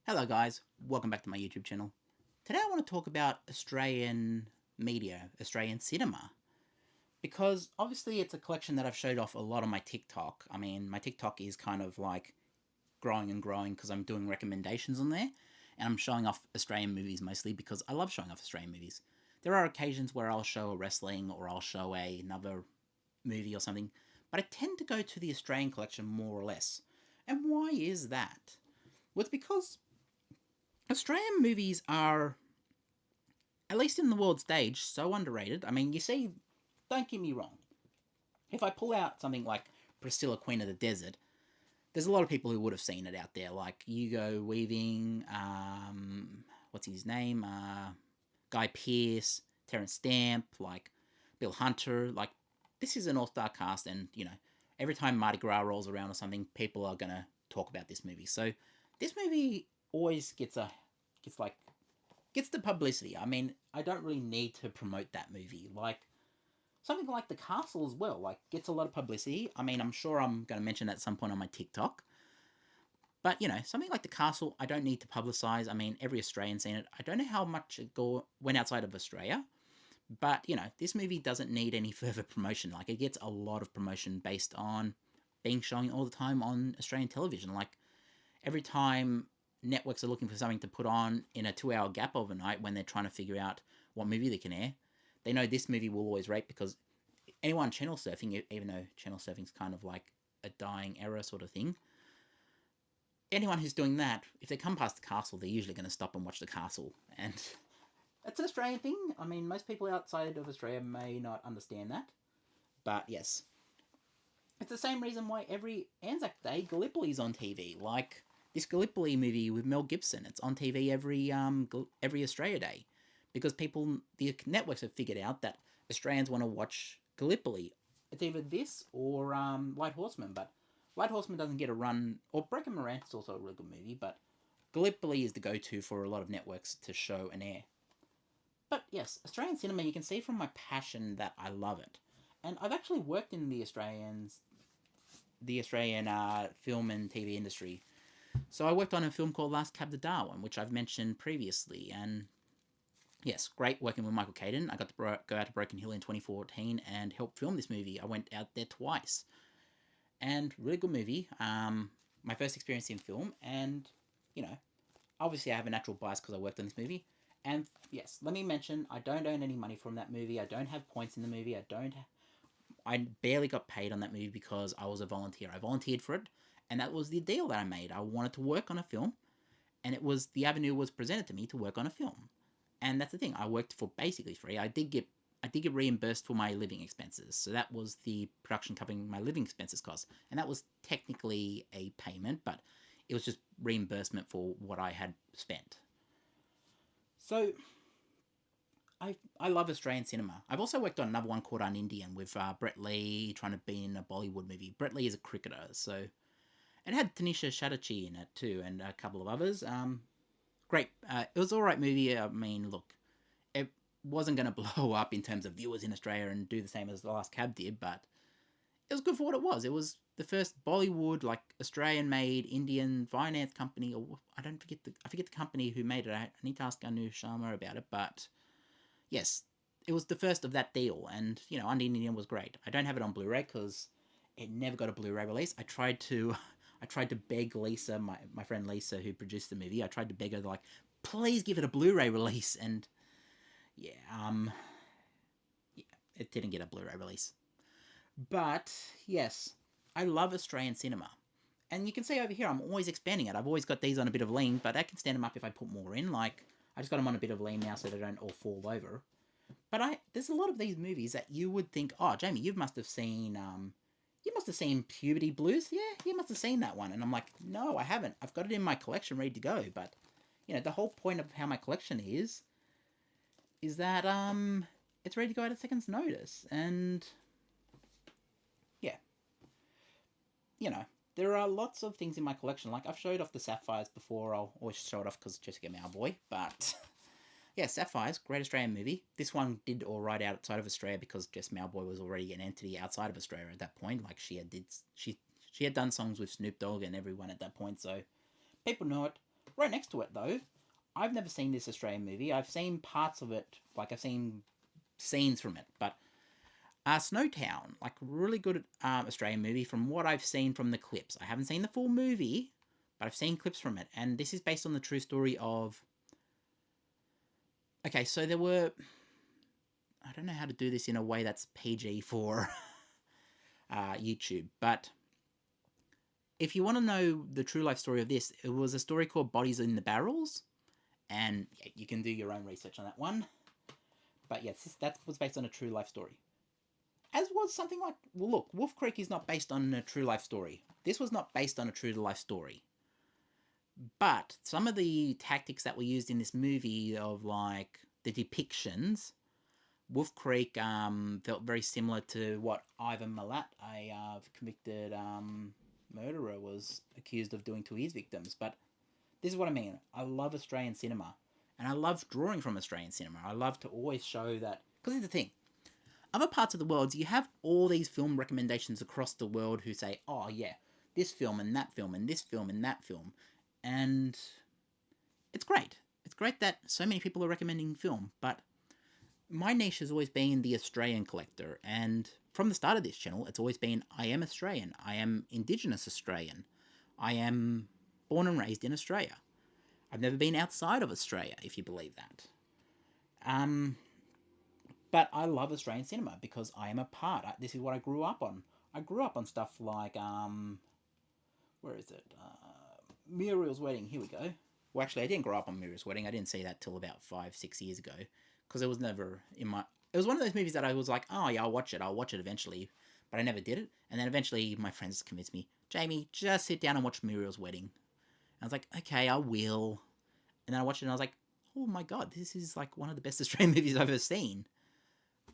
Hello guys, welcome back to my YouTube channel. Today I want to talk about Australian media, Australian cinema. Because obviously it's a collection that I've showed off a lot on my TikTok. I mean, my TikTok is kind of like growing and growing because I'm doing recommendations on there. And I'm showing off Australian movies mostly because I love showing off Australian movies. There are occasions where I'll show a wrestling or I'll show another movie or something. But I tend to go to the Australian collection more or less. And why is that? Well, it's because Australian movies are, at least in the world stage, so underrated. I mean, you see, don't get me wrong. If I pull out something like Priscilla, Queen of the Desert, there's a lot of people who would have seen it out there, like Hugo Weaving, what's his name, Guy Pearce, Terence Stamp, like Bill Hunter. Like, this is an all-star cast, and every time Mardi Gras rolls around or something, people are gonna talk about this movie. So this movie always gets like gets the publicity. I mean, I don't really need to promote that movie. Like something like The Castle as well, like gets a lot of publicity. I mean, I'm sure I'm going to mention that at some point on my TikTok. But something like The Castle, I don't need to publicize. I mean, every Australian's seen it. I don't know how much went outside of Australia, but this movie doesn't need any further promotion. Like it gets a lot of promotion based on being shown all the time on Australian television. Like every time networks are looking for something to put on in a 2 hour gap overnight when they're trying to figure out what movie they can air, they know this movie will always rate because anyone channel surfing, even though channel surfing's kind of like a dying era sort of thing, anyone who's doing that, if they come past The Castle, they're usually going to stop and watch The Castle. And it's an Australian thing. I mean, most people outside of Australia may not understand that. But yes, it's the same reason why every Anzac Day Gallipoli's on TV. Like this Gallipoli movie with Mel Gibson, it's on TV every Australia Day, because the networks have figured out that Australians want to watch Gallipoli. It's either this or White Horseman, but White Horseman doesn't get a run. Or Breaking Morant's also a really good movie, but Gallipoli is the go-to for a lot of networks to show and air. But yes, Australian cinema, you can see from my passion that I love it. And I've actually worked in the Australian film and TV industry. So I worked on a film called Last Cab to Darwin, which I've mentioned previously, and yes, great working with Michael Caden. I got to go out to Broken Hill in 2014 and help film this movie. I went out there twice, and really good movie. My first experience in film, and you know, obviously I have a natural bias because I worked on this movie. And yes, let me mention, I don't earn any money from that movie. I don't have points in the movie. I barely got paid on that movie because I was a volunteer. I volunteered for it, and that was the deal that I made. I wanted to work on a film, and the avenue was presented to me to work on a film. And that's the thing. I worked for basically free. I did get reimbursed for my living expenses, so that was the production covering my living expenses costs, and that was technically a payment, but it was just reimbursement for what I had spent. So I love Australian cinema. I've also worked on another one called Unindan with Brett Lee trying to be in a Bollywood movie. Brett Lee is a cricketer, so it had Tanisha Chatterjee in it too, and a couple of others. Great. It was an alright movie. I mean, look, it wasn't going to blow up in terms of viewers in Australia and do the same as The Last Cab did, but it was good for what it was. It was the first Bollywood, like Australian-made Indian finance company, or I forget the company who made it. I need to ask Anu Sharma about it, but yes, it was the first of that deal, and Under Indian was great. I don't have it on Blu-ray because it never got a Blu-ray release. I tried to, I tried to beg Lisa, my friend Lisa, who produced the movie. I tried to beg her like, please give it a Blu-ray release, and yeah, yeah, it didn't get a Blu-ray release. But yes, I love Australian cinema. And you can see over here, I'm always expanding it. I've always got these on a bit of lean, but I can stand them up if I put more in. Like, I just got them on a bit of lean now so they don't all fall over. But there's a lot of these movies that you would think, oh, Jamie, you must have seen Puberty Blues. Yeah, you must have seen that one. And I'm like, no, I haven't. I've got it in my collection ready to go. But the whole point of how my collection is that it's ready to go at a second's notice. And yeah, you know, there are lots of things in my collection. Like I've showed off the Sapphires before. I'll always show it off because Jessica Mowboy. But yeah, Sapphires, great Australian movie. This one did all right outside of Australia because Jess Mowboy was already an entity outside of Australia at that point. Like she had done songs with Snoop Dogg and everyone at that point, so people know it. Right next to it, though, I've never seen this Australian movie. I've seen parts of it, like I've seen scenes from it, but Snowtown, like really good Australian movie from what I've seen from the clips. I haven't seen the full movie, but I've seen clips from it, and this is based on the true story of. Okay, so there were. I don't know how to do this in a way that's PG for YouTube, but if you want to know the true life story of this, it was a story called Bodies in the Barrels, and yeah, you can do your own research on that one. But yes, that was based on a true life story. As was something like, well, look, Wolf Creek is not based on a true life story. This was not based on a true life story. But some of the tactics that were used in this movie of like the depictions, Wolf Creek felt very similar to what Ivan Milat, a convicted murderer, was accused of doing to his victims. But this is what I mean. I love Australian cinema. And I love drawing from Australian cinema. I love to always show that. Because here's the thing. Other parts of the world, you have all these film recommendations across the world who say, oh yeah, this film and that film and this film and that film. And it's great. It's great that so many people are recommending film. But my niche has always been the Australian collector. And from the start of this channel, it's always been, I am Australian. I am Indigenous Australian. I am born and raised in Australia. I've never been outside of Australia, if you believe that. But I love Australian cinema because I am a part. This is what I grew up on. I grew up on stuff like, where is it? Muriels Wedding. Here we go. Well, actually, I didn't grow up on Muriels Wedding. I didn't see that till about 5-6 years ago because it was never in my. It was one of those movies that I was like, oh yeah, I'll watch it. I'll watch it eventually, but I never did it. And then eventually, my friends convinced me, Jamie, just sit down and watch Muriel's Wedding. And I was like, okay, I will. And then I watched it and I was like, oh my god, this is like one of the best Australian movies I've ever seen.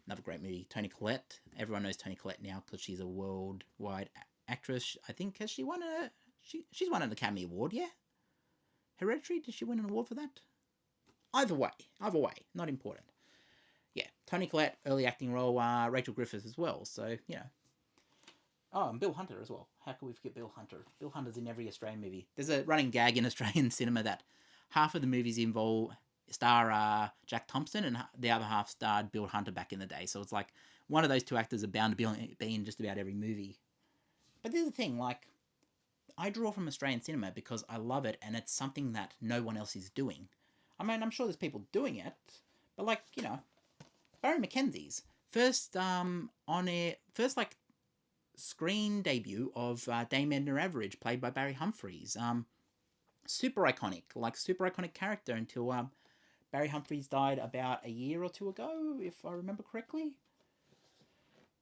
Another great movie, Toni Collette. Everyone knows Toni Collette now because she's a worldwide actress. I think has she won a she's won an Academy Award, yeah? Hereditary, did she win an award for that? Either way, not important. Yeah, Toni Collette, early acting role, Rachel Griffiths as well, so, you know. Oh, and Bill Hunter as well. How can we forget Bill Hunter? Bill Hunter's in every Australian movie. There's a running gag in Australian cinema that half of the movies star Jack Thompson and the other half starred Bill Hunter back in the day. So it's like one of those two actors are bound to be in just about every movie. But there's the thing, like, I draw from Australian cinema because I love it and it's something that no one else is doing. I mean, I'm sure there's people doing it, but like, you know, Barry McKenzie's first like screen debut of Dame Edna Everage, played by Barry Humphries. Super iconic character until Barry Humphries died about a year or two ago, if I remember correctly.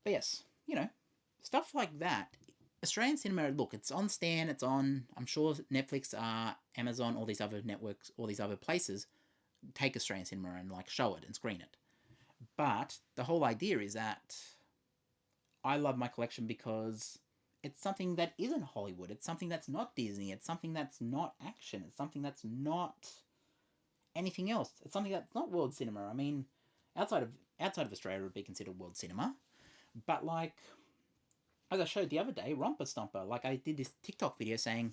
But yes, you know, stuff like that. Australian cinema, look, it's on Stan, it's on, I'm sure Netflix, Amazon, all these other networks, all these other places take Australian cinema and like show it and screen it. But the whole idea is that I love my collection because it's something that isn't Hollywood. It's something that's not Disney. It's something that's not action. It's something that's not anything else. It's something that's not world cinema. I mean, outside of Australia, it would be considered world cinema. But like, as I showed the other day, Romper Stomper. Like, I did this TikTok video saying,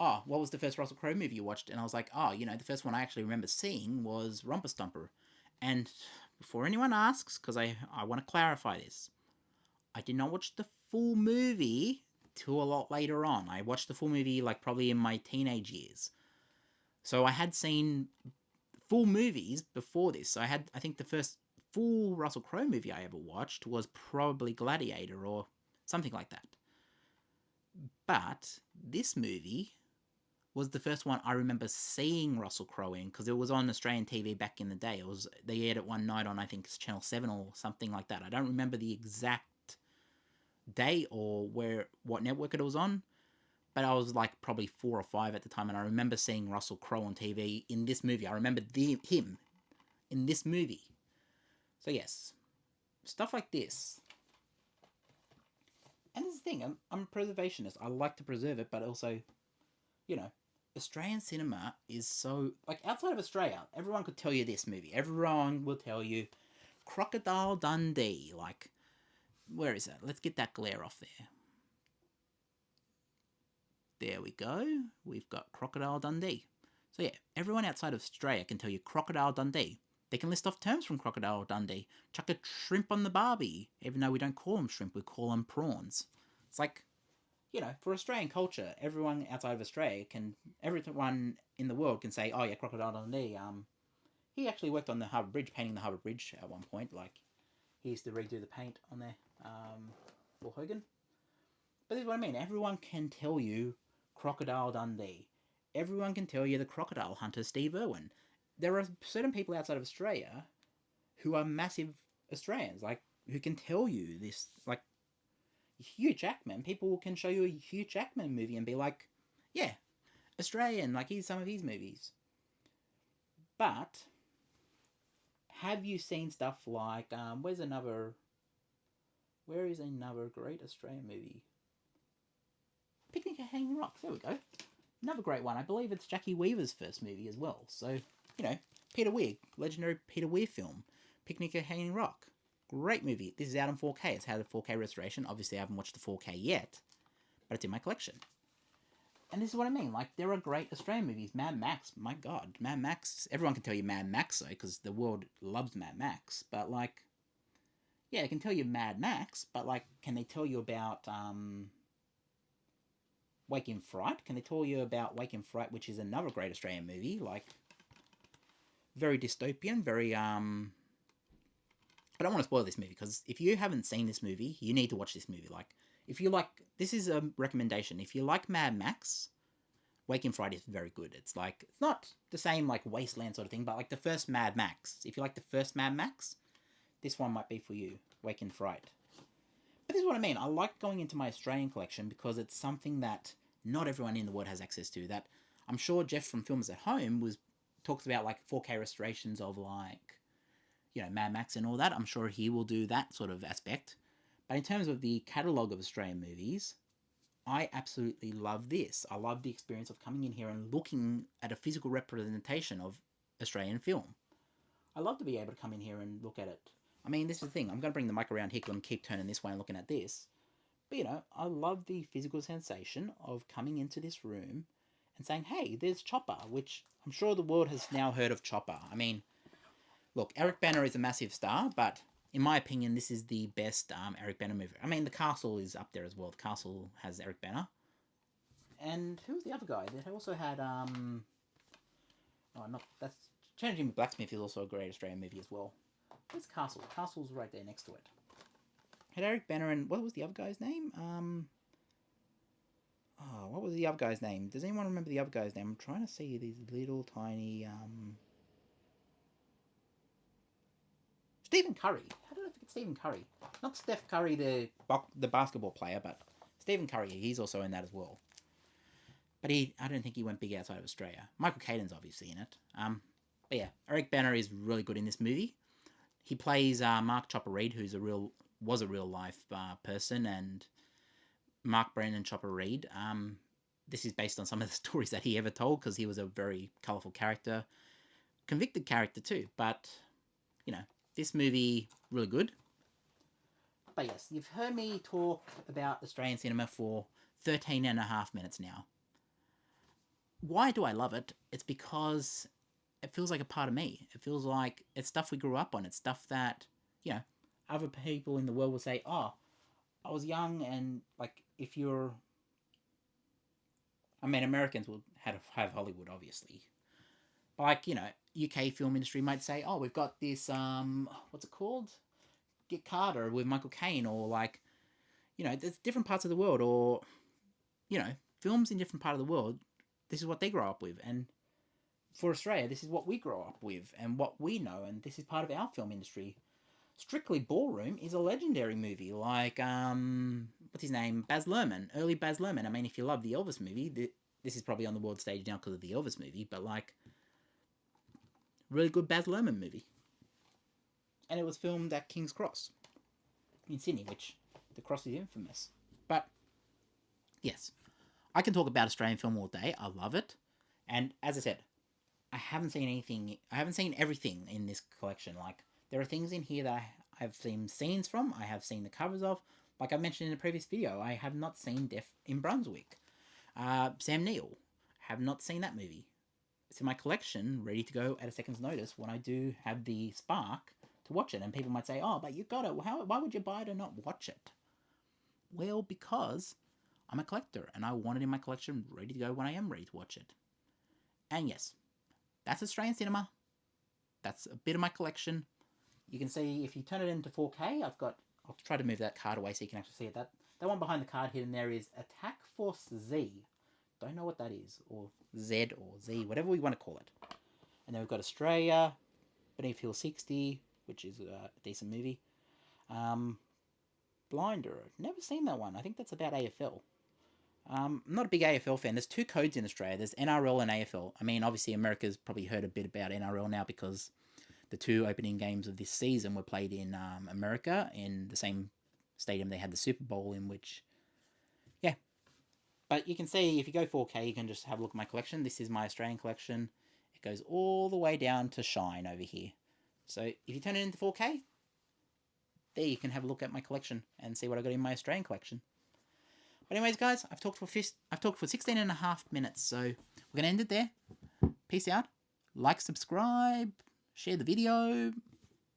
"Oh, what was the first Russell Crowe movie you watched?" And I was like, "Oh, you know, the first one I actually remember seeing was Romper Stomper." And before anyone asks, because I want to clarify this, I did not watch the full movie till a lot later on. I watched the full movie like probably in my teenage years. So I had seen full movies before this. So I think the first full Russell Crowe movie I ever watched was probably Gladiator or something like that. But this movie was the first one I remember seeing Russell Crowe in because it was on Australian TV back in the day. They aired it one night on, I think it's Channel 7 or something like that. I don't remember the exact day or what network it was on, but I was like probably 4 or 5 at the time, and I remember seeing Russell Crowe on TV in this movie. I remember him in this movie. So yes, stuff like this. And this is the thing, I'm a preservationist. I like to preserve it, but also, you know, Australian cinema is so, like, outside of Australia, everyone could tell you this movie. Everyone will tell you Crocodile Dundee. Like, where is that? Let's get that glare off there. There we go. We've got Crocodile Dundee. So yeah, everyone outside of Australia can tell you Crocodile Dundee. They can list off terms from Crocodile Dundee. Chuck a shrimp on the barbie, even though we don't call them shrimp, we call them prawns. It's like, for Australian culture, everyone outside of Australia everyone in the world can say, oh yeah, Crocodile Dundee. He actually worked on the Harbour Bridge, painting the Harbour Bridge at one point. Like, he used to redo the paint on there, for Hogan. But this is what I mean. Everyone can tell you Crocodile Dundee. Everyone can tell you the crocodile hunter Steve Irwin. There are certain people outside of Australia who are massive Australians, like, who can tell you this, like, Hugh Jackman. People can show you a Hugh Jackman movie and be like, yeah, Australian, like, here's some of his movies. But have you seen stuff like, where is another great Australian movie? Picnic at Hanging Rocks, there we go. Another great one. I believe it's Jackie Weaver's first movie as well. So, Peter Weir, legendary Peter Weir film, Picnic at Hanging Rock. Great movie. This is out in 4K. It's had a 4K restoration. Obviously, I haven't watched the 4K yet, but it's in my collection. And this is what I mean. Like, there are great Australian movies. Mad Max, my God. Mad Max, everyone can tell you Mad Max, though, because the world loves Mad Max. But, like, yeah, they can tell you Mad Max, but, like, can they tell you about, Wake in Fright? Can they tell you about Wake in Fright, which is another great Australian movie? Like, very dystopian, very, I don't want to spoil this movie, because if you haven't seen this movie, you need to watch this movie. Like, if you like, this is a recommendation. If you like Mad Max, Wake in Fright is very good. It's like, it's not the same, like, Wasteland sort of thing, but like the first Mad Max. If you like the first Mad Max, this one might be for you, Wake in Fright. But this is what I mean. I like going into my Australian collection because it's something that not everyone in the world has access to. That I'm sure Jeff from Films at Home talks about, like, 4K restorations of, like, Mad Max and all that. I'm sure he will do that sort of aspect. But in terms of the catalogue of Australian movies, I absolutely love this. I love the experience of coming in here and looking at a physical representation of Australian film. I love to be able to come in here and look at it. I mean, this is the thing. I'm going to bring the mic around here and keep turning this way and looking at this. But, I love the physical sensation of coming into this room and saying, hey, there's Chopper, which I'm sure the world has now heard of Chopper. I mean, look, Eric Bana is a massive star, but in my opinion, this is the best Eric Bana movie. I mean, The Castle is up there as well. The Castle has Eric Bana. And who was the other guy? They also had, Changing Blacksmith is also a great Australian movie as well. Where's Castle? Castle's right there next to it. Had Eric Bana and what was the other guy's name? What was the other guy's name? Does anyone remember the other guy's name? I'm trying to see these little tiny, Stephen Curry. How did I forget Stephen Curry? Not Steph Curry, the basketball player, but Stephen Curry. He's also in that as well. But I don't think he went big outside of Australia. Michael Caden's obviously in it. But yeah, Eric Bana is really good in this movie. He plays Mark Chopper Reed, who's was a real life person, and Mark Brandon Chopper Reed. This is based on some of the stories that he ever told, because he was a very colourful character, convicted character too. But this movie really good. But yes, you've heard me talk about Australian cinema for 13 and a half minutes now. Why do I love it? It's because it feels like a part of me. It feels like it's stuff we grew up on. It's stuff that, other people in the world will say, oh, I was young, and, like, if you're... I mean, Americans will have Hollywood, obviously. But, like, UK film industry might say, oh, we've got this, what's it called? Get Carter with Michael Caine, or, like, there's different parts of the world, or, films in different part of the world, this is what they grow up with. And for Australia, this is what we grow up with, and what we know, and this is part of our film industry. Strictly Ballroom is a legendary movie, like, what's his name? Baz Luhrmann, early Baz Luhrmann. I mean, if you love the Elvis movie, this is probably on the world stage now because of the Elvis movie, but, like, really good Baz Luhrmann movie. And it was filmed at King's Cross in Sydney, which the cross is infamous. But, yes, I can talk about Australian film all day. I love it. And, as I said, I haven't seen everything in this collection. Like, there are things in here that I've seen scenes from, I have seen the covers of. Like I mentioned in a previous video, I have not seen Death in Brunswick. Sam Neill, have not seen that movie. it's in my collection, ready to go at a second's notice when I do have the spark to watch it. And people might say, "Oh, but you got it. Why would you buy it and not watch it?" Well, because I'm a collector and I want it in my collection ready to go when I am ready to watch it. And yes, that's Australian cinema. That's a bit of my collection. You can see if you turn it into 4K, I'll try to move that card away so you can actually see it. That one behind the card hidden there is Attack Force Z. Don't know what that is, or Z or Z, whatever we want to call it. And then we've got Australia, Beneath Hill 60, which is a decent movie. Blinder, never seen that one. I think that's about AFL. I'm not a big AFL fan. There's two codes in Australia. There's NRL and AFL. I mean, obviously America's probably heard a bit about NRL now because the two opening games of this season were played in America in the same stadium they had the Super Bowl in, which, yeah. But you can see, if you go 4K, you can just have a look at my collection. This is my Australian collection. It goes all the way down to Shine over here. So if you turn it into 4K, there you can have a look at my collection and see what I got in my Australian collection. But anyways, guys, I've talked for 16 and a half minutes, so we're going to end it there. Peace out. Like, subscribe, share the video,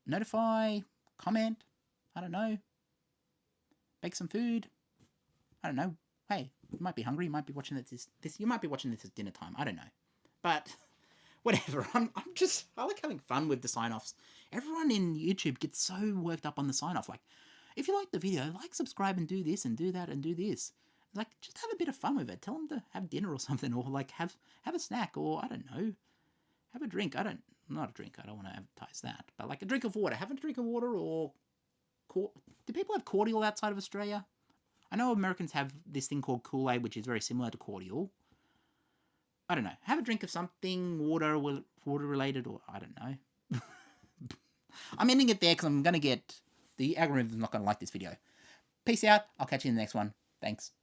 notify, comment, I don't know. Bake some food. I don't know. Hey, you might be hungry, you might be watching this you might be watching this at dinner time, I don't know. But whatever, I like having fun with the sign-offs. Everyone in YouTube gets so worked up on the sign-off, like, if you like the video, like, subscribe and do this and do that and do this. Like, just have a bit of fun with it. Tell them to have dinner or something, or like have a snack, or I don't know, have a drink. Not a drink. I don't want to advertise that, but like a drink of water. Have a drink of water, or do people have cordial outside of Australia? I know Americans have this thing called Kool-Aid, which is very similar to cordial. I don't know. Have a drink of something water related, or I don't know. I'm ending it there because I'm gonna get the algorithm's not gonna like this video. Peace out. I'll catch you in the next one. Thanks.